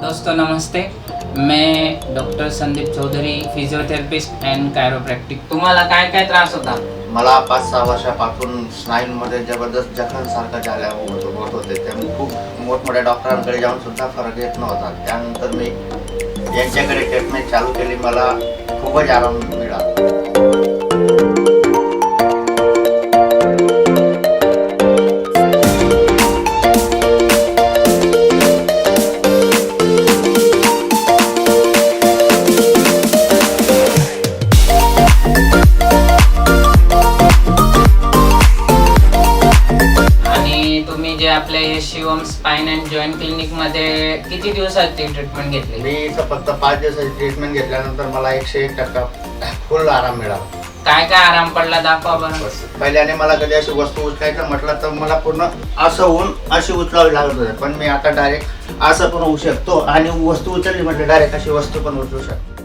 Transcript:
दोस्तों नमस्ते, मैं doctor Sandeep Chaudhari, physiotherapist and chiropractic. तुम्हाला काय काय त्रास होता? मला 5-6 वर्षापासून स्नायूंमध्ये जबरदस्त जखमसारखं झाल्या होत होते. त्यामुळे खूप मोठमोठ्या डॉक्टरांकडे जाऊन सुद्धा फरक येत नव्हता. त्यानंतर मी यांच्याकडे ट्रीटमेंट चालू केली. मला खूपच आराम मिळाला. तुम्ही जे आपल्या हे Shivam spine and joint clinic मध्ये किती दिवसाची ट्रीटमेंट घेतली? मी इथं फक्त 5 दिवसाची ट्रीटमेंट घेतल्यानंतर मला 101% फुल आराम मिळाला. काय काय आराम पडला दाखवा बरं. पहिल्याने मला कधी अशी वस्तू उचलायचं म्हटलं तर मला पूर्ण असं होऊन अशी उचलावी लागत होते, पण मी आता डायरेक्ट असं पण होऊ शकतो आणि वस्तू उचलली म्हटलं डायरेक्ट अशी वस्तू पण उचलू शकतो.